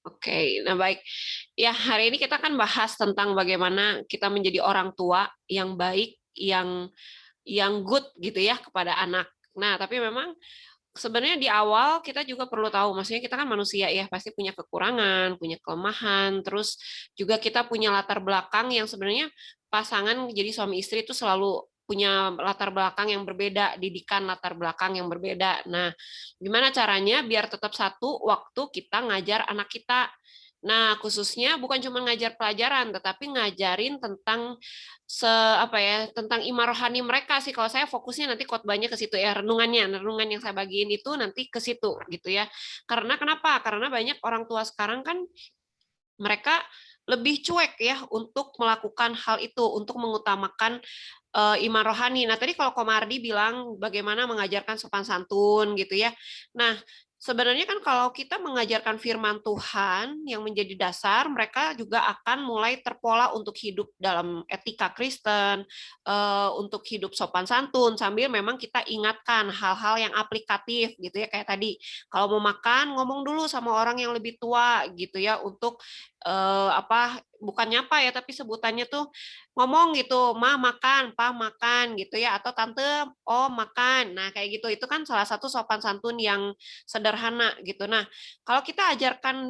Oke, nah baik. Ya, hari ini kita kan bahas tentang bagaimana kita menjadi orang tua yang baik, yang good gitu ya kepada anak. Nah, tapi memang sebenarnya di awal kita juga perlu tahu, maksudnya kita kan manusia ya, pasti punya kekurangan, punya kelemahan, terus juga kita punya latar belakang yang sebenarnya pasangan jadi suami istri itu selalu punya latar belakang yang berbeda, didikan latar belakang yang berbeda. Nah, gimana caranya biar tetap satu waktu kita ngajar anak kita? Nah, khususnya bukan cuma ngajar pelajaran, tetapi ngajarin tentang apa ya, tentang iman rohani mereka sih. Kalau saya fokusnya nanti khotbahnya ke situ ya, renungan yang saya bagiin itu nanti ke situ gitu ya. Karena kenapa? Karena banyak orang tua sekarang kan mereka lebih cuek ya untuk melakukan hal itu, untuk mengutamakan iman rohani. Nah, tadi kalau Komardi bilang bagaimana mengajarkan sopan santun gitu ya. Nah, sebenarnya kan kalau kita mengajarkan firman Tuhan yang menjadi dasar, mereka juga akan mulai terpola untuk hidup dalam etika Kristen, untuk hidup sopan santun, sambil memang kita ingatkan hal-hal yang aplikatif gitu ya, kayak tadi, kalau mau makan, ngomong dulu sama orang yang lebih tua gitu ya, untuk apa, bukan nyapa ya, tapi sebutannya tuh ngomong gitu, "Ma makan, Pa makan," gitu ya, atau "Tante, Om makan." Nah, kayak gitu. Itu kan salah satu sopan santun yang sederhana gitu. Nah, kalau kita ajarkan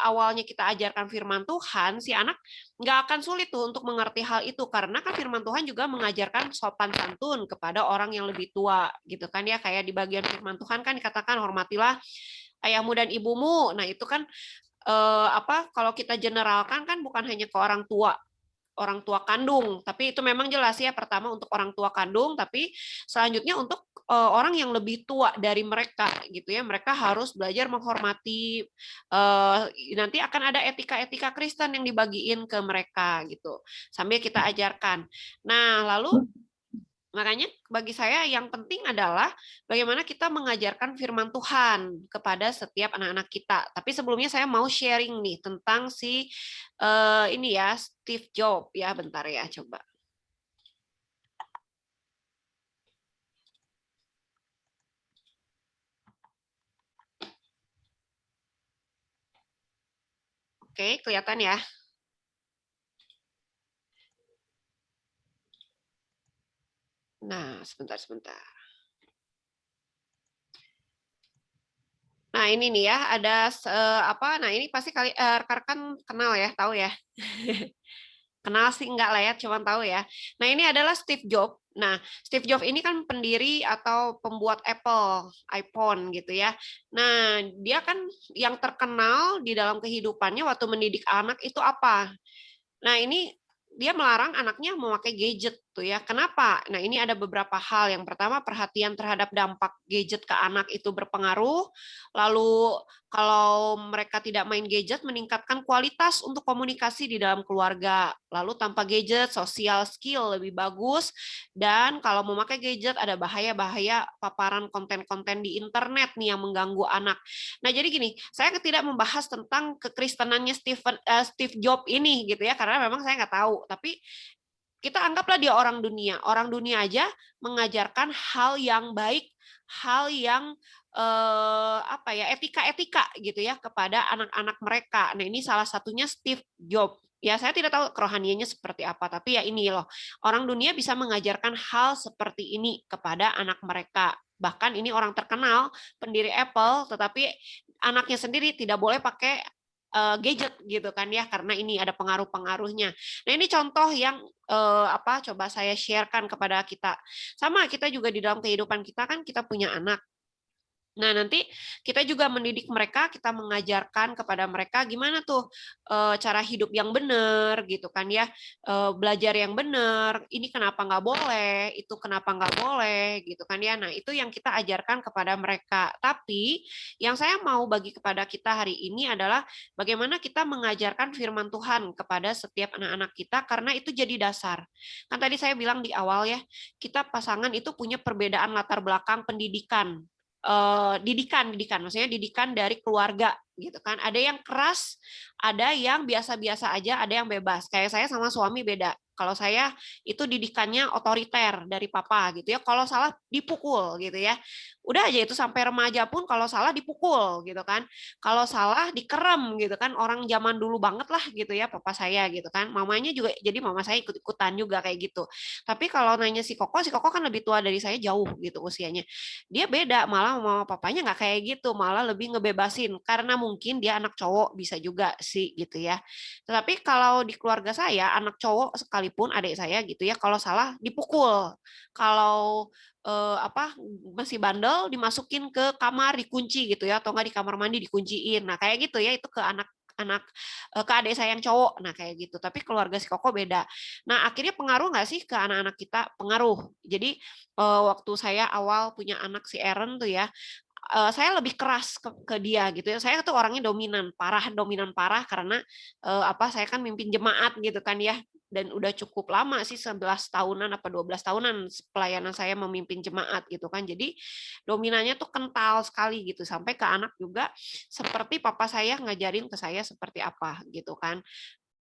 awalnya kita ajarkan firman Tuhan, si anak nggak akan sulit tuh untuk mengerti hal itu karena kan firman Tuhan juga mengajarkan sopan santun kepada orang yang lebih tua gitu kan ya, kayak di bagian firman Tuhan kan dikatakan hormatilah ayahmu dan ibumu. Nah, itu kan apa, kalau kita generalkan kan bukan hanya ke orang tua kandung, tapi itu memang jelas ya, pertama untuk orang tua kandung, tapi selanjutnya untuk orang yang lebih tua dari mereka gitu ya, mereka harus belajar menghormati, nanti akan ada etika-etika Kristen yang dibagiin ke mereka gitu, sambil kita ajarkan. Nah, lalu makanya bagi saya yang penting adalah bagaimana kita mengajarkan firman Tuhan kepada setiap anak-anak kita. Tapi sebelumnya saya mau sharing nih tentang si ini ya, Steve Jobs ya, bentar ya coba. Oke, kelihatan ya. Nah, sebentar. Nah, ini nih ya, ada apa? Nah, ini pasti rekan kenal ya, tahu ya. Kenal sih enggak lah ya, cuma tahu ya. Nah, ini adalah Steve Jobs. Nah, Steve Jobs ini kan pendiri atau pembuat Apple, iPhone gitu ya. Nah, dia kan yang terkenal di dalam kehidupannya waktu mendidik anak itu apa? Nah, ini dia melarang anaknya memakai gadget tuh ya. Kenapa? Nah, ini ada beberapa hal. Yang pertama, perhatian terhadap dampak gadget ke anak itu berpengaruh. Lalu, kalau mereka tidak main gadget, meningkatkan kualitas untuk komunikasi di dalam keluarga. Lalu, tanpa gadget, sosial skill lebih bagus. Dan kalau memakai gadget, ada bahaya-bahaya paparan konten-konten di internet nih yang mengganggu anak. Nah, jadi gini, saya tidak membahas tentang kekristenannya Steve Jobs ini gitu ya, karena memang saya nggak tahu. Tapi kita anggaplah dia orang dunia. Orang dunia aja mengajarkan hal yang baik, hal yang apa ya, etika-etika gitu ya kepada anak-anak mereka. Nah, ini salah satunya Steve Jobs. Ya, saya tidak tahu kerohaniannya seperti apa, tapi ya ini loh. Orang dunia bisa mengajarkan hal seperti ini kepada anak mereka. Bahkan ini orang terkenal, pendiri Apple, tetapi anaknya sendiri tidak boleh pakai gadget gitu kan ya, karena ini ada pengaruh-pengaruhnya. Nah, ini contoh yang apa, coba saya sharekan kepada kita. Sama kita juga di dalam kehidupan kita kan kita punya anak. Nah, nanti kita juga mendidik mereka, kita mengajarkan kepada mereka gimana tuh cara hidup yang benar gitu kan ya, belajar yang benar, ini kenapa nggak boleh, itu kenapa nggak boleh gitu kan ya. Nah, itu yang kita ajarkan kepada mereka. Tapi yang saya mau bagi kepada kita hari ini adalah bagaimana kita mengajarkan firman Tuhan kepada setiap anak-anak kita, karena itu jadi dasar. Kan tadi saya bilang di awal ya, kita pasangan itu punya perbedaan latar belakang pendidikan, didikan, maksudnya didikan dari keluarga gitu kan. Ada yang keras, ada yang biasa-biasa aja, ada yang bebas. Kayak saya sama suami beda. Kalau saya itu didikannya otoriter dari papa gitu ya. Kalau salah dipukul gitu ya. Udah aja itu sampai remaja pun kalau salah dipukul gitu kan. Kalau salah dikerem gitu kan. Orang zaman dulu banget lah gitu ya papa saya gitu kan. Mamanya juga, jadi mama saya ikut-ikutan juga kayak gitu. Tapi kalau nanya si Koko kan lebih tua dari saya jauh gitu usianya. Dia beda, malah mama papanya nggak kayak gitu, malah lebih ngebebasin karena mungkin dia anak cowok, bisa juga sih gitu ya. Tetapi kalau di keluarga saya anak cowok sekalipun adik saya gitu ya, kalau salah dipukul, kalau apa masih bandel dimasukin ke kamar dikunci gitu ya, atau nggak di kamar mandi dikunciin. Nah kayak gitu ya, itu ke anak ke adik saya yang cowok. Nah kayak gitu. Tapi keluarga si Koko beda. Nah akhirnya pengaruh nggak sih ke anak-anak kita? Pengaruh. Jadi waktu saya awal punya anak si Aaron tuh ya, saya lebih keras ke dia gitu ya. Saya tuh orangnya dominan parah karena apa saya kan mimpin jemaat gitu kan ya. Dan udah cukup lama sih, 11 tahunan apa 12 tahunan pelayanan saya memimpin jemaat gitu kan. Jadi dominannya tuh kental sekali gitu, sampai ke anak juga seperti papa saya ngajarin ke saya seperti apa gitu kan,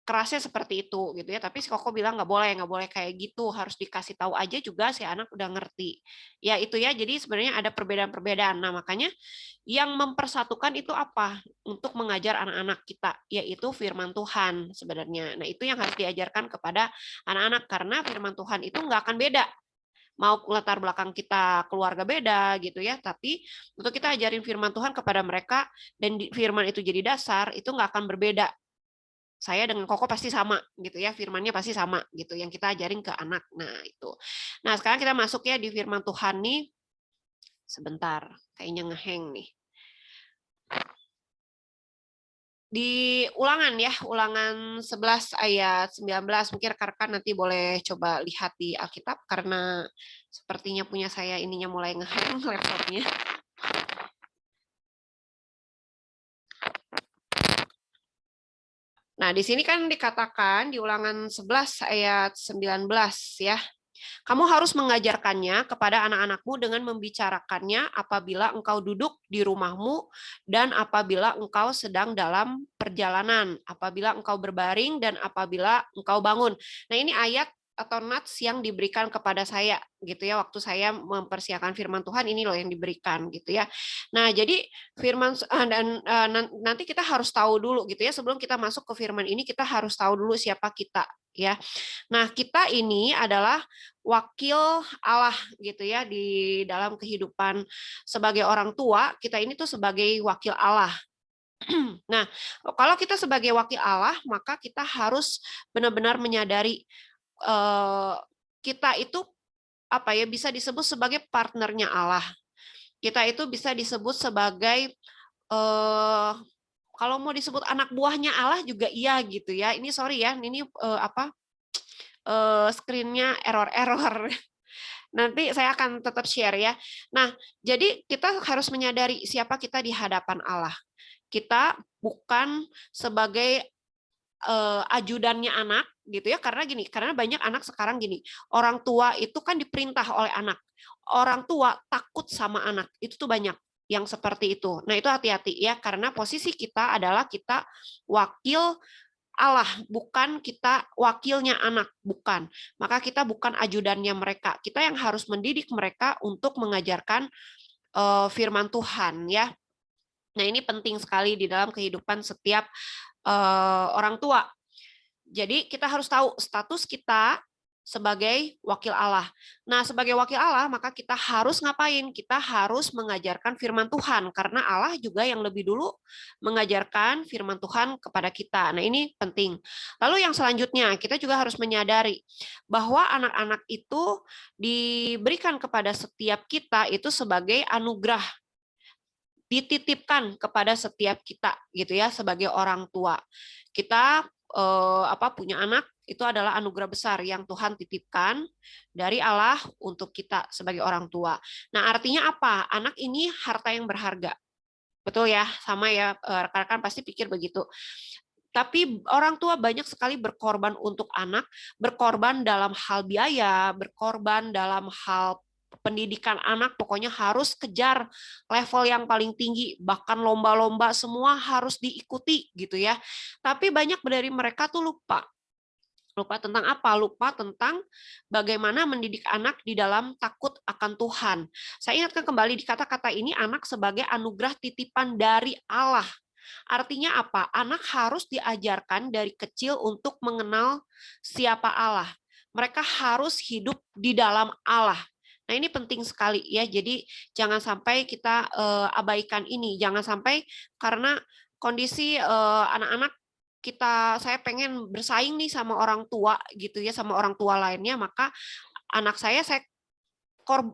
kerasnya seperti itu gitu ya. Tapi si Koko bilang nggak boleh kayak gitu, harus dikasih tahu aja juga si anak udah ngerti ya. Itu ya, jadi sebenarnya ada perbedaan-perbedaan. Nah makanya yang mempersatukan itu apa untuk mengajar anak-anak kita, yaitu firman Tuhan sebenarnya. Nah itu yang harus diajarkan kepada anak-anak, karena firman Tuhan itu nggak akan beda mau latar belakang kita keluarga beda gitu ya, tapi untuk kita ajarin firman Tuhan kepada mereka dan firman itu jadi dasar, itu nggak akan berbeda. Saya dengan Koko pasti sama gitu ya, firmannya pasti sama gitu yang kita ajarin ke anak. Nah, itu. Nah, sekarang kita masuk ya di firman Tuhan nih. Sebentar, kayaknya ngeheng nih. Di Ulangan ya, Ulangan 11 ayat 19, mungkin rekan-rekan nanti boleh coba lihat di Alkitab karena sepertinya punya saya ininya mulai ngeheng laptopnya. Nah, di sini kan dikatakan di Ulangan 11 ayat 19 ya. Kamu harus mengajarkannya kepada anak-anakmu dengan membicarakannya apabila engkau duduk di rumahmu dan apabila engkau sedang dalam perjalanan, apabila engkau berbaring dan apabila engkau bangun. Nah, ini ayat atau nats yang diberikan kepada saya gitu ya, waktu saya mempersiapkan firman Tuhan, ini loh yang diberikan gitu ya. Nah, jadi firman dan nanti kita harus tahu dulu gitu ya, sebelum kita masuk ke firman ini kita harus tahu dulu siapa kita ya. Nah, kita ini adalah wakil Allah gitu ya di dalam kehidupan sebagai orang tua, kita ini tuh sebagai wakil Allah. Nah, kalau kita sebagai wakil Allah, maka kita harus benar-benar menyadari kita itu apa ya, bisa disebut sebagai partnernya Allah. Kita itu bisa disebut sebagai kalau mau disebut anak buahnya Allah juga iya gitu ya. Ini sorry ya, ini apa screen-nya error. Nanti saya akan tetap share ya. Nah, jadi kita harus menyadari siapa kita di hadapan Allah. Kita bukan sebagai ajudannya anak gitu ya, karena gini, karena banyak anak sekarang gini, orang tua itu kan diperintah oleh anak, orang tua takut sama anak, itu tuh banyak yang seperti itu. Nah itu hati-hati ya, karena posisi kita adalah kita wakil Allah, bukan kita wakilnya anak, bukan. Maka kita bukan ajudannya mereka, kita yang harus mendidik mereka untuk mengajarkan firman Tuhan ya. Nah ini penting sekali di dalam kehidupan setiap orang tua. Jadi kita harus tahu status kita sebagai wakil Allah. Nah, sebagai wakil Allah, maka kita harus ngapain? Kita harus mengajarkan firman Tuhan, karena Allah juga yang lebih dulu mengajarkan firman Tuhan kepada kita. Nah, ini penting. Lalu yang selanjutnya, kita juga harus menyadari bahwa anak-anak itu diberikan kepada setiap kita itu sebagai anugerah, dititipkan kepada setiap kita gitu ya, sebagai orang tua. Kita punya anak itu adalah anugerah besar yang Tuhan titipkan dari Allah untuk kita sebagai orang tua. Nah, artinya apa? Anak ini harta yang berharga. Betul ya, sama ya, rekan-rekan pasti pikir begitu. Tapi orang tua banyak sekali berkorban untuk anak, berkorban dalam hal biaya, berkorban dalam hal pendidikan anak, pokoknya harus kejar level yang paling tinggi, bahkan lomba-lomba semua harus diikuti gitu ya. Tapi banyak dari mereka tuh lupa Lupa tentang apa? Lupa tentang bagaimana mendidik anak di dalam takut akan Tuhan. Saya ingatkan kembali di kata-kata ini, anak sebagai anugerah titipan dari Allah. Artinya apa? Anak harus diajarkan dari kecil untuk mengenal siapa Allah. Mereka harus hidup di dalam Allah. Nah, ini penting sekali ya. Jadi jangan sampai kita abaikan ini. Jangan sampai karena kondisi anak-anak saya pengen bersaing nih sama orang tua gitu ya, sama orang tua lainnya, maka anak saya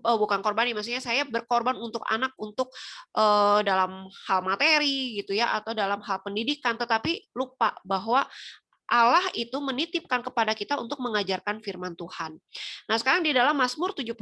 bukan korban, maksudnya saya berkorban untuk anak, untuk dalam hal materi gitu ya, atau dalam hal pendidikan, tetapi lupa bahwa Allah itu menitipkan kepada kita untuk mengajarkan firman Tuhan. Nah, sekarang di dalam Mazmur 78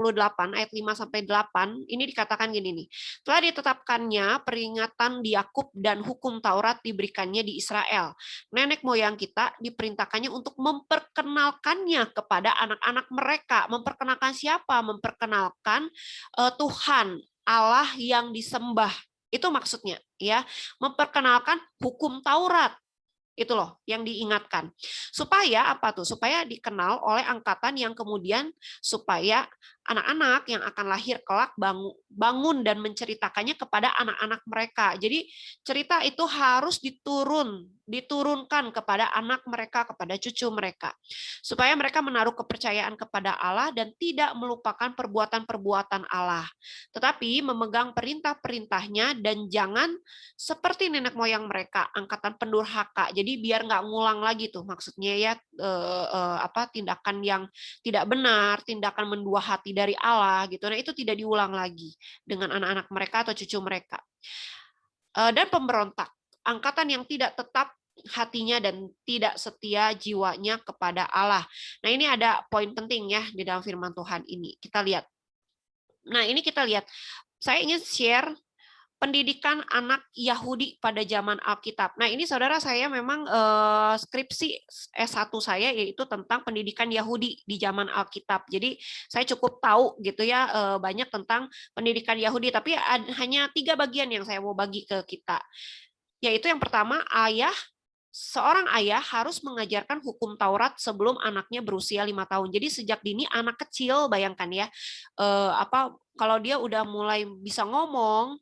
ayat 5 sampai 8 ini dikatakan gini nih. Telah ditetapkannya peringatan di Yakub dan hukum Taurat diberikannya di Israel. Nenek moyang kita diperintahkannya untuk memperkenalkannya kepada anak-anak mereka. Memperkenalkan siapa? Memperkenalkan Tuhan, Allah yang disembah. Itu maksudnya ya. Memperkenalkan hukum Taurat. Itu loh yang diingatkan. Supaya apa tuh? Supaya dikenal oleh angkatan yang kemudian supaya anak-anak yang akan lahir kelak bangun dan menceritakannya kepada anak-anak mereka. Jadi cerita itu harus diturunkan kepada anak mereka, kepada cucu mereka. Supaya mereka menaruh kepercayaan kepada Allah dan tidak melupakan perbuatan-perbuatan Allah. Tetapi memegang perintah-perintahnya dan jangan seperti nenek moyang mereka, angkatan pendurhaka. Jadi biar nggak ngulang lagi tuh maksudnya ya tindakan yang tidak benar, tindakan mendua hati dari Allah gitu. Nah, itu tidak diulang lagi dengan anak-anak mereka atau cucu mereka. Dan pemberontak, angkatan yang tidak tetap hatinya dan tidak setia jiwanya kepada Allah. Nah, ini ada poin penting ya di dalam firman Tuhan ini. Kita lihat. Nah, ini kita lihat. Saya ingin share pendidikan anak Yahudi pada zaman Alkitab. Nah, ini saudara, saya memang skripsi S1 saya yaitu tentang pendidikan Yahudi di zaman Alkitab. Jadi saya cukup tahu gitu ya banyak tentang pendidikan Yahudi, tapi hanya 3 bagian yang saya mau bagi ke kita. Yaitu yang pertama, seorang ayah harus mengajarkan hukum Taurat sebelum anaknya berusia 5 tahun. Jadi sejak dini anak kecil, bayangkan ya, kalau dia udah mulai bisa ngomong,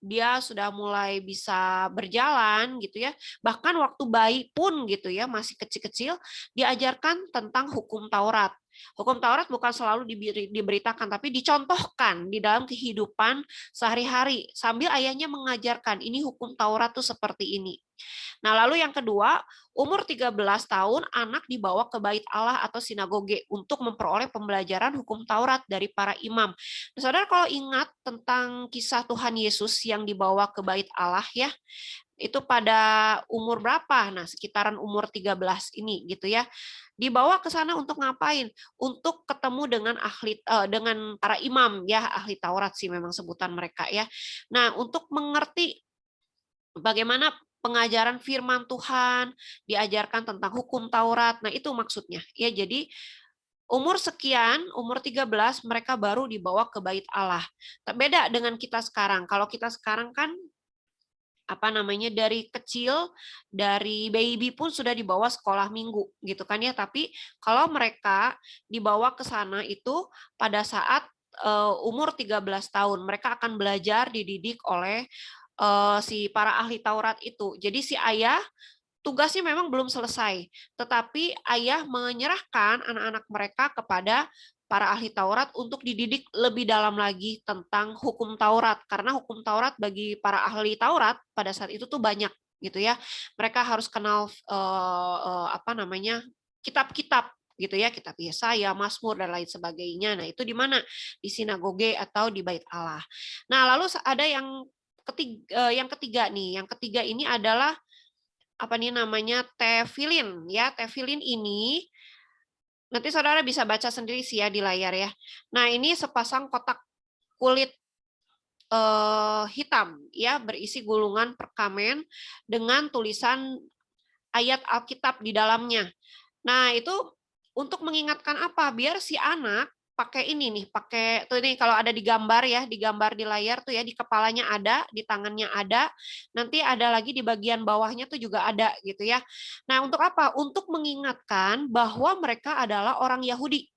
dia sudah mulai bisa berjalan gitu ya. Bahkan waktu bayi pun gitu ya, masih kecil-kecil, diajarkan tentang hukum Taurat. Hukum Taurat bukan selalu diberitakan, tapi dicontohkan di dalam kehidupan sehari-hari sambil ayahnya mengajarkan ini hukum Taurat tuh seperti ini. Nah, lalu yang kedua, umur 13 tahun anak dibawa ke Bait Allah atau sinagoge untuk memperoleh pembelajaran hukum Taurat dari para imam. Nah, saudara kalau ingat tentang kisah Tuhan Yesus yang dibawa ke Bait Allah ya, itu pada umur berapa? Nah, sekitaran umur 13 ini gitu ya. Dibawa ke sana untuk ngapain? Untuk ketemu dengan para imam ya, ahli Taurat sih memang sebutan mereka ya. Nah, untuk mengerti bagaimana pengajaran firman Tuhan, diajarkan tentang hukum Taurat. Nah, itu maksudnya. Ya, jadi umur sekian, umur 13 mereka baru dibawa ke Bait Allah. Beda dengan kita sekarang. Kalau kita sekarang kan dari kecil, dari baby pun sudah dibawa sekolah minggu gitu kan ya. Tapi kalau mereka dibawa ke sana itu pada saat umur 13 tahun, mereka akan belajar dididik oleh si para ahli Taurat itu. Jadi si ayah tugasnya memang belum selesai, tetapi ayah menyerahkan anak-anak mereka kepada para ahli Taurat untuk dididik lebih dalam lagi tentang hukum Taurat, karena hukum Taurat bagi para ahli Taurat pada saat itu tuh banyak gitu ya. Mereka harus kenal kitab-kitab gitu ya, kitab Yesaya, Mazmur dan lain sebagainya. Nah, itu di mana? Di sinagoge atau di Bait Allah. Nah, lalu ada yang ketiga nih. Yang ketiga ini adalah tefilin ya. Tefilin ini nanti saudara bisa baca sendiri sih ya di layar ya. Nah, ini sepasang kotak kulit hitam ya, berisi gulungan perkamen dengan tulisan ayat Alkitab di dalamnya. Nah, itu untuk mengingatkan apa? Biar si anak pakai ini nih, pakai tuh ini kalau ada di gambar ya, di gambar di layar tuh ya, di kepalanya ada, di tangannya ada, nanti ada lagi di bagian bawahnya tuh juga ada gitu ya. Nah, untuk apa? Untuk mengingatkan bahwa mereka adalah orang Yahudi.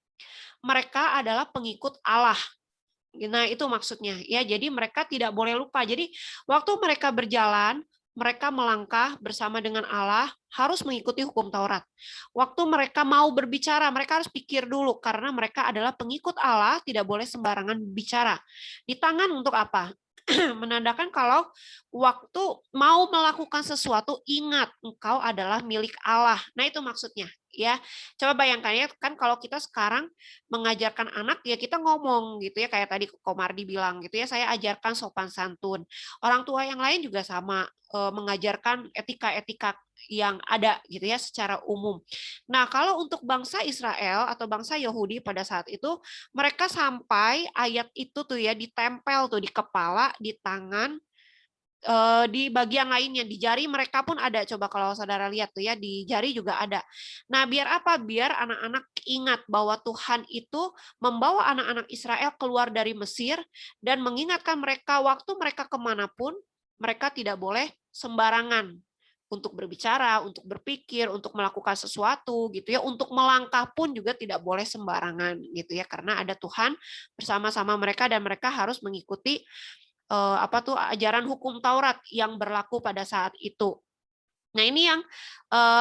Mereka adalah pengikut Allah. Nah, itu maksudnya ya. Jadi mereka tidak boleh lupa. Jadi waktu mereka berjalan, mereka melangkah bersama dengan Allah harus mengikuti hukum Taurat. Waktu mereka mau berbicara, mereka harus pikir dulu karena mereka adalah pengikut Allah, tidak boleh sembarangan bicara. Di tangan untuk apa? Menandakan kalau waktu mau melakukan sesuatu, ingat engkau adalah milik Allah. Nah, itu maksudnya ya. Coba bayangkan ya, kan kalau kita sekarang mengajarkan anak ya kita ngomong gitu ya, kayak tadi Komardi bilang gitu ya, saya ajarkan sopan santun. Orang tua yang lain juga sama, mengajarkan etika-etika yang ada gitu ya secara umum. Nah, kalau untuk bangsa Israel atau bangsa Yahudi pada saat itu, mereka sampai ayat itu tuh ya ditempel tuh di kepala, di tangan, di bagian lainnya, di jari mereka pun ada. Coba kalau saudara lihat tuh ya, di jari juga ada. Nah, biar apa? Biar anak-anak ingat bahwa Tuhan itu membawa anak-anak Israel keluar dari Mesir dan mengingatkan mereka waktu mereka kemanapun, mereka tidak boleh sembarangan untuk berbicara, untuk berpikir, untuk melakukan sesuatu gitu ya, untuk melangkah pun juga tidak boleh sembarangan gitu ya, karena ada Tuhan bersama-sama mereka dan mereka harus mengikuti apa tuh ajaran hukum Taurat yang berlaku pada saat itu. Nah, ini yang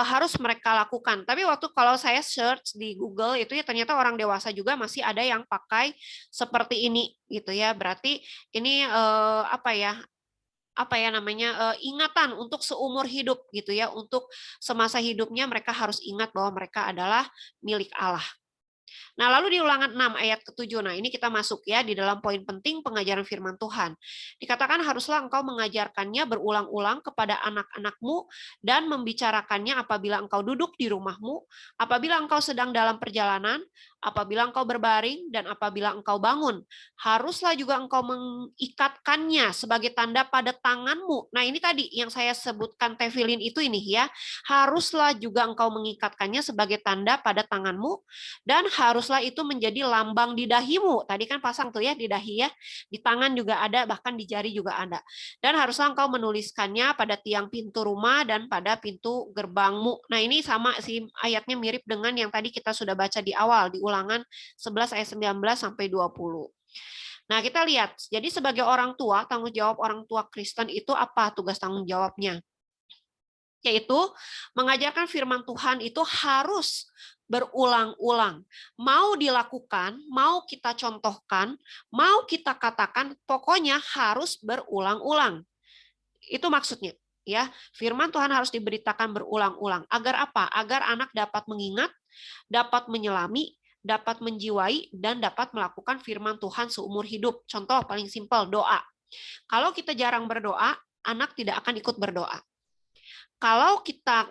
harus mereka lakukan. Tapi waktu kalau saya search di Google itu ya ternyata orang dewasa juga masih ada yang pakai seperti ini gitu ya. Berarti ini apa ya namanya ingatan untuk seumur hidup gitu ya, untuk semasa hidupnya mereka harus ingat bahwa mereka adalah milik Allah. Nah, lalu di Ulangan 6 ayat ke-7. Nah, ini kita masuk ya di dalam poin penting pengajaran firman Tuhan. Dikatakan haruslah engkau mengajarkannya berulang-ulang kepada anak-anakmu dan membicarakannya apabila engkau duduk di rumahmu, apabila engkau sedang dalam perjalanan, apabila engkau berbaring, dan apabila engkau bangun. Haruslah juga engkau mengikatkannya sebagai tanda pada tanganmu. Nah, ini tadi yang saya sebutkan tefilin itu ini ya. Haruslah juga engkau mengikatkannya sebagai tanda pada tanganmu dan haruslah itu menjadi lambang di dahimu. Tadi kan pasang tuh ya di dahi ya. Di tangan juga ada, bahkan di jari juga ada. Dan haruslah engkau menuliskannya pada tiang pintu rumah dan pada pintu gerbangmu. Nah, ini sama sih ayatnya mirip dengan yang tadi kita sudah baca di awal di Ulangan 11 ayat 19 sampai 20. Nah, kita lihat. Jadi sebagai orang tua, tanggung jawab orang tua Kristen itu apa tugas tanggung jawabnya? Yaitu mengajarkan firman Tuhan itu harus berulang-ulang. Mau dilakukan, mau kita contohkan, mau kita katakan, pokoknya harus berulang-ulang. Itu maksudnya. Ya, firman Tuhan harus diberitakan berulang-ulang. Agar apa? Agar anak dapat mengingat, dapat menyelami, dapat menjiwai, dan dapat melakukan firman Tuhan seumur hidup. Contoh paling simpel, doa. Kalau kita jarang berdoa, anak tidak akan ikut berdoa. Kalau kita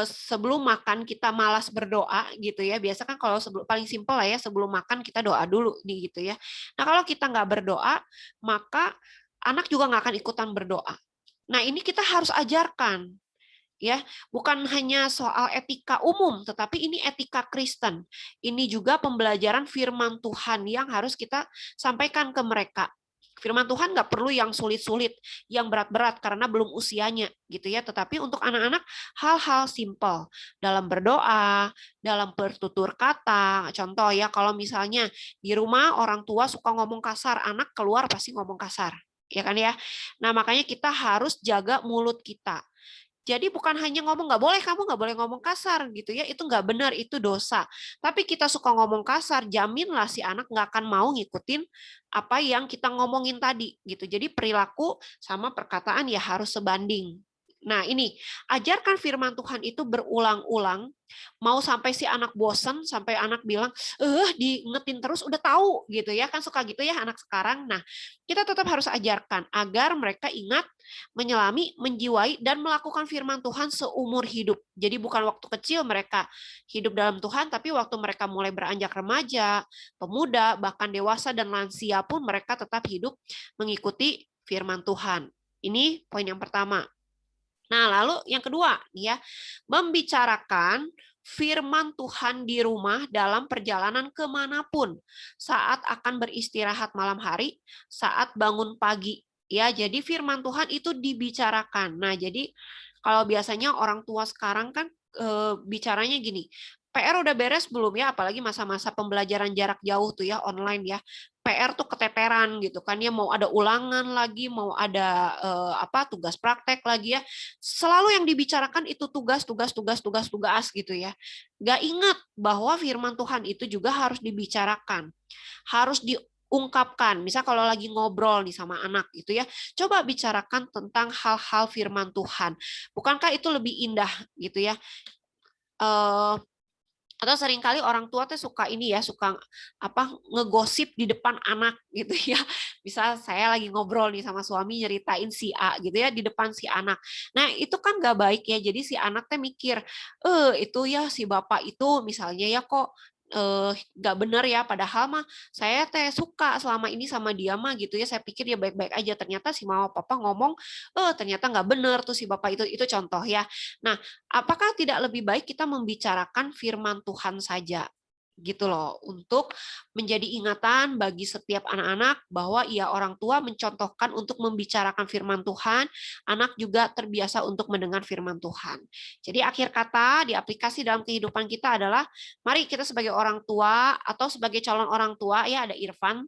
sebelum makan kita malas berdoa gitu ya, biasa kan kalau sebelum, paling simpel lah ya, sebelum makan kita doa dulu nih gitu ya. Nah, kalau kita nggak berdoa, maka anak juga nggak akan ikutan berdoa. Nah, ini kita harus ajarkan ya, bukan hanya soal etika umum, tetapi ini etika Kristen. Ini juga pembelajaran firman Tuhan yang harus kita sampaikan ke mereka. Firman Tuhan nggak perlu yang sulit-sulit, yang berat-berat karena belum usianya gitu ya. Tetapi untuk anak-anak hal-hal simpel dalam berdoa, dalam bertutur kata. Contoh ya, kalau misalnya di rumah orang tua suka ngomong kasar, anak keluar pasti ngomong kasar, ya kan ya. Nah, makanya kita harus jaga mulut kita. Jadi bukan hanya ngomong nggak boleh, kamu nggak boleh ngomong kasar gitu ya, itu nggak benar, itu dosa. Tapi kita suka ngomong kasar, jaminlah si anak nggak akan mau ngikutin apa yang kita ngomongin tadi gitu. Jadi perilaku sama perkataan ya harus sebanding. Nah, ini ajarkan firman Tuhan itu berulang-ulang, mau sampai si anak bosen, sampai anak bilang, diingetin terus udah tahu gitu ya, kan suka gitu ya anak sekarang. Nah, kita tetap harus ajarkan agar mereka ingat, menyelami, menjiwai, dan melakukan firman Tuhan seumur hidup. Jadi bukan waktu kecil mereka hidup dalam Tuhan, tapi waktu mereka mulai beranjak remaja, pemuda, bahkan dewasa dan lansia pun mereka tetap hidup mengikuti firman Tuhan. Ini poin yang pertama. Nah, lalu yang kedua ya, membicarakan firman Tuhan di rumah dalam perjalanan kemanapun, saat akan beristirahat malam hari, saat bangun pagi. Ya, jadi firman Tuhan itu dibicarakan. Nah, jadi kalau biasanya orang tua sekarang kan bicaranya gini, PR udah beres belum ya? Apalagi masa-masa pembelajaran jarak jauh tuh ya, online ya. PR tuh keteteran gitu kan ya, mau ada ulangan lagi, mau ada tugas praktek lagi ya, selalu yang dibicarakan itu tugas, tugas, tugas, tugas, tugas gitu ya. Gak ingat bahwa firman Tuhan itu juga harus dibicarakan, harus diungkapkan. Misal kalau lagi ngobrol nih sama anak gitu ya, coba bicarakan tentang hal-hal firman Tuhan. Bukankah itu lebih indah gitu ya? Eh, atau seringkali orang tua tuh suka ini ya, suka ngegosip di depan anak gitu ya. Bisa saya lagi ngobrol nih sama suami nyeritain si A gitu ya di depan si anak. Nah, itu kan gak baik ya. Jadi si anak teh mikir, itu ya si bapak itu misalnya ya kok nggak benar ya, padahal mah saya teh suka selama ini sama dia mah gitu ya, saya pikir dia baik-baik aja, ternyata si mama papa ngomong ternyata nggak benar tuh si bapak itu contoh ya. Nah, apakah tidak lebih baik kita membicarakan firman Tuhan saja? Gitu loh, untuk menjadi ingatan bagi setiap anak-anak bahwa ia orang tua mencontohkan untuk membicarakan firman Tuhan, anak juga terbiasa untuk mendengar firman Tuhan. Jadi akhir kata di aplikasi dalam kehidupan kita adalah mari kita sebagai orang tua atau sebagai calon orang tua ya, ada Irfan.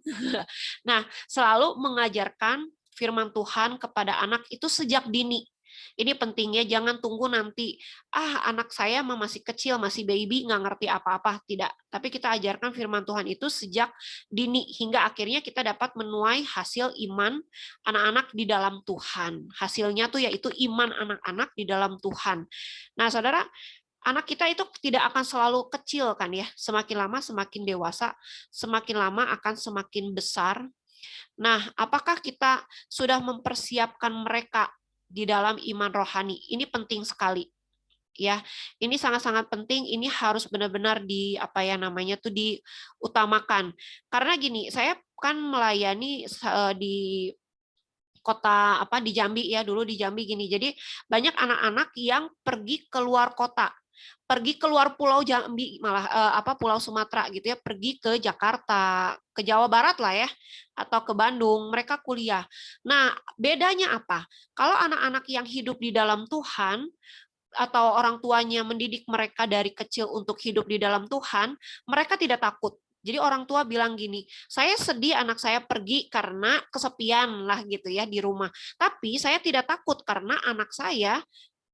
Nah, selalu mengajarkan firman Tuhan kepada anak itu sejak dini. Ini pentingnya, jangan tunggu nanti, anak saya masih kecil, masih baby, nggak ngerti apa-apa. Tidak. Tapi kita ajarkan firman Tuhan itu sejak dini, hingga akhirnya kita dapat menuai hasil iman anak-anak di dalam Tuhan. Hasilnya tuh yaitu iman anak-anak di dalam Tuhan. Nah, saudara, anak kita itu tidak akan selalu kecil kan ya. Semakin lama semakin dewasa, semakin lama akan semakin besar. Nah, apakah kita sudah mempersiapkan mereka di dalam iman rohani? Ini penting sekali ya. Ini sangat-sangat penting, ini harus benar-benar diutamakan. Karena gini, saya kan melayani di kota di Jambi ya, dulu di Jambi gini. Jadi banyak anak-anak yang pergi keluar kota, pergi keluar Pulau Jambi, malah Pulau Sumatera gitu ya, pergi ke Jakarta, ke Jawa Barat lah ya, atau ke Bandung, mereka kuliah. Nah, bedanya apa? Kalau anak-anak yang hidup di dalam Tuhan atau orang tuanya mendidik mereka dari kecil untuk hidup di dalam Tuhan, mereka tidak takut. Jadi orang tua bilang gini, saya sedih anak saya pergi karena kesepian lah gitu ya di rumah. Tapi saya tidak takut karena anak saya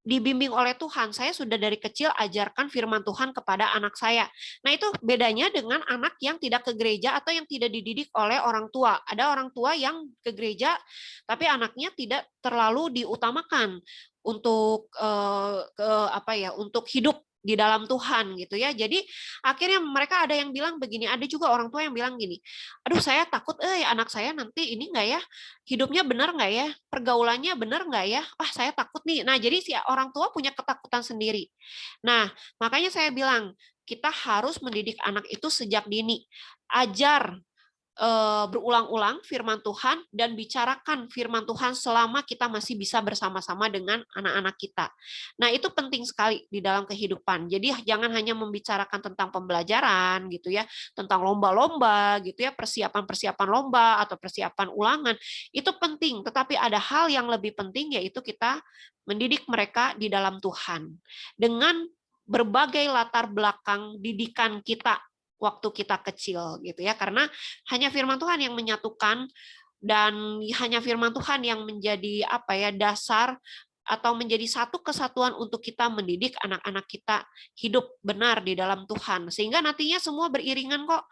dibimbing oleh Tuhan. Saya sudah dari kecil ajarkan firman Tuhan kepada anak saya. Nah, itu bedanya dengan anak yang tidak ke gereja atau yang tidak dididik oleh orang tua. Ada orang tua yang ke gereja, tapi anaknya tidak terlalu diutamakan untuk untuk hidup di dalam Tuhan gitu ya. Jadi akhirnya mereka ada yang bilang begini, ada juga orang tua yang bilang gini, aduh saya takut anak saya nanti ini enggak ya, hidupnya benar nggak ya, pergaulannya benar nggak ya, saya takut nih. Nah, jadi si orang tua punya ketakutan sendiri. Nah, makanya saya bilang kita harus mendidik anak itu sejak dini, ajar berulang-ulang firman Tuhan dan bicarakan firman Tuhan selama kita masih bisa bersama-sama dengan anak-anak kita. Nah, itu penting sekali di dalam kehidupan. Jadi jangan hanya membicarakan tentang pembelajaran gitu ya, tentang lomba-lomba gitu ya, persiapan-persiapan lomba atau persiapan ulangan. Itu penting, tetapi ada hal yang lebih penting yaitu kita mendidik mereka di dalam Tuhan. Dengan berbagai latar belakang didikan kita waktu kita kecil gitu ya, karena hanya firman Tuhan yang menyatukan dan hanya firman Tuhan yang menjadi dasar atau menjadi satu kesatuan untuk kita mendidik anak-anak kita hidup benar di dalam Tuhan, sehingga nantinya semua beriringan kok.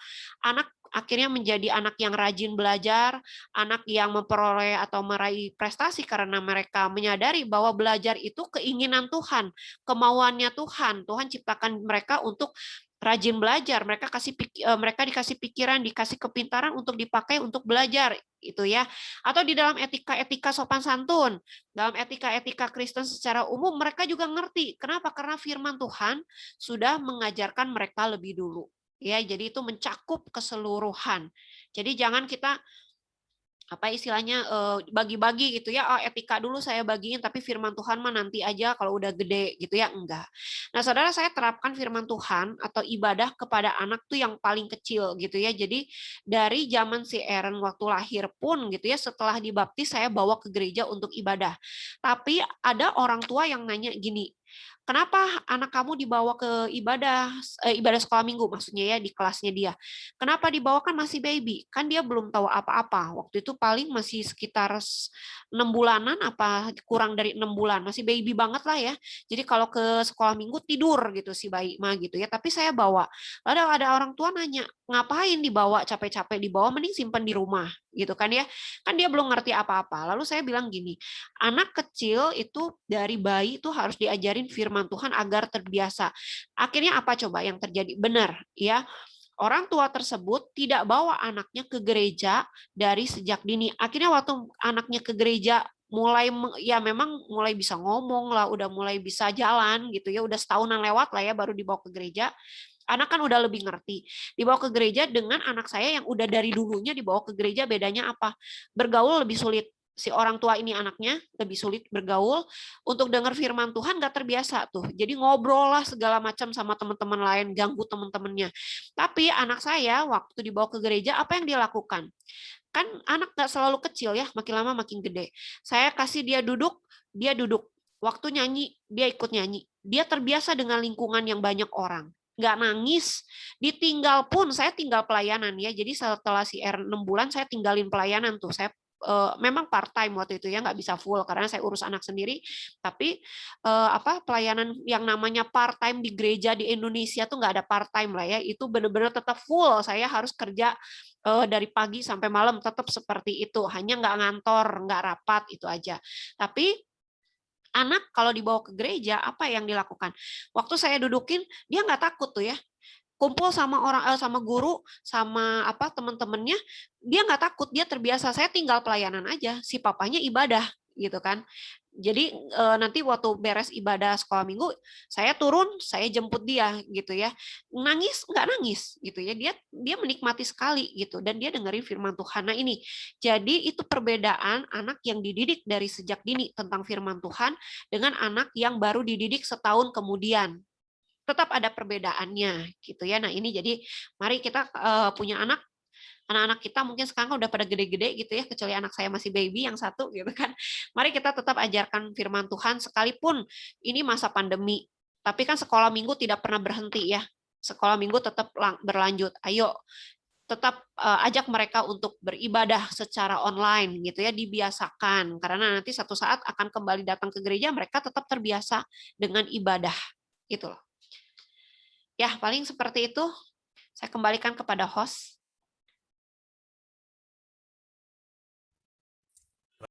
Anak akhirnya menjadi anak yang rajin belajar, anak yang memperoleh atau meraih prestasi karena mereka menyadari bahwa belajar itu keinginan Tuhan, kemauannya Tuhan. Tuhan ciptakan mereka untuk rajin belajar, mereka dikasih pikiran, dikasih kepintaran untuk dipakai untuk belajar itu ya. Atau di dalam etika-etika sopan santun, dalam etika-etika Kristen secara umum mereka juga ngerti. Kenapa? Karena firman Tuhan sudah mengajarkan mereka lebih dulu. Ya, jadi itu mencakup keseluruhan. Jadi jangan kita apa istilahnya, bagi-bagi gitu ya, etika dulu saya bagiin, tapi firman Tuhan mah nanti aja kalau udah gede gitu ya, enggak. Nah, saudara, saya terapkan firman Tuhan atau ibadah kepada anak tuh yang paling kecil gitu ya. Jadi dari zaman si Aaron waktu lahir pun gitu ya, setelah dibaptis saya bawa ke gereja untuk ibadah. Tapi ada orang tua yang nanya gini, kenapa anak kamu dibawa ke ibadah sekolah minggu maksudnya ya di kelasnya dia. Kenapa dibawa, kan masih baby, kan dia belum tahu apa-apa. Waktu itu paling masih sekitar 6 bulanan apa kurang dari 6 bulan, masih baby banget lah ya. Jadi kalau ke sekolah minggu tidur gitu si bayi mah gitu ya. Tapi saya bawa. Lalu ada orang tua nanya, ngapain dibawa, capek-capek dibawa, mending simpan di rumah gitu kan ya. Kan dia belum ngerti apa-apa. Lalu saya bilang gini, anak kecil itu dari bayi itu harus diajarin firman Tuhan agar terbiasa. Akhirnya apa coba yang terjadi? Benar ya, orang tua tersebut tidak bawa anaknya ke gereja dari sejak dini. Akhirnya waktu anaknya ke gereja mulai ya memang mulai bisa ngomong lah, udah mulai bisa jalan gitu ya, udah setahunan lewat lah ya baru dibawa ke gereja. Anak kan udah lebih ngerti. Dibawa ke gereja dengan anak saya yang udah dari dulunya dibawa ke gereja, bedanya apa? Bergaul lebih sulit. Si orang tua ini anaknya lebih sulit bergaul, untuk dengar firman Tuhan nggak terbiasa tuh. Jadi ngobrol lah segala macam sama teman-teman lain, ganggu teman-temannya. Tapi anak saya waktu dibawa ke gereja, apa yang dia lakukan? Kan anak nggak selalu kecil ya, makin lama makin gede. Saya kasih dia duduk, dia duduk. Waktu nyanyi, dia ikut nyanyi. Dia terbiasa dengan lingkungan yang banyak orang. Nggak nangis, ditinggal pun, saya tinggal pelayanan ya. Jadi setelah si R 6 bulan, saya tinggalin pelayanan tuh. Saya memang part time waktu itu ya, nggak bisa full karena saya urus anak sendiri. Tapi apa pelayanan yang namanya part time di gereja di Indonesia tuh nggak ada part time lah ya. Itu benar-benar tetap full. Saya harus kerja dari pagi sampai malam tetap seperti itu, hanya nggak ngantor, nggak rapat, itu aja. Tapi anak kalau dibawa ke gereja, apa yang dilakukan? Waktu saya dudukin, dia nggak takut tuh ya, kumpul sama sama guru, sama apa teman-temannya, dia nggak takut, dia terbiasa. Saya tinggal pelayanan aja, si papanya ibadah gitu kan. Jadi nanti waktu beres ibadah sekolah minggu, saya turun, saya jemput dia gitu ya. Nangis nggak nangis gitu ya. Dia menikmati sekali gitu dan dia dengerin firman Tuhan. Nah ini, jadi itu perbedaan anak yang dididik dari sejak dini tentang firman Tuhan dengan anak yang baru dididik setahun kemudian. Tetap ada perbedaannya gitu ya. Nah ini jadi mari kita punya anak-anak kita mungkin sekarang udah pada gede-gede gitu ya, kecuali anak saya masih baby yang satu gitu kan. Mari kita tetap ajarkan firman Tuhan sekalipun ini masa pandemi. Tapi kan sekolah minggu tidak pernah berhenti ya. Sekolah minggu tetap berlanjut. Ayo tetap ajak mereka untuk beribadah secara online gitu ya, dibiasakan karena nanti satu saat akan kembali datang ke gereja, mereka tetap terbiasa dengan ibadah gitu loh. Ya, paling seperti itu. Saya kembalikan kepada host.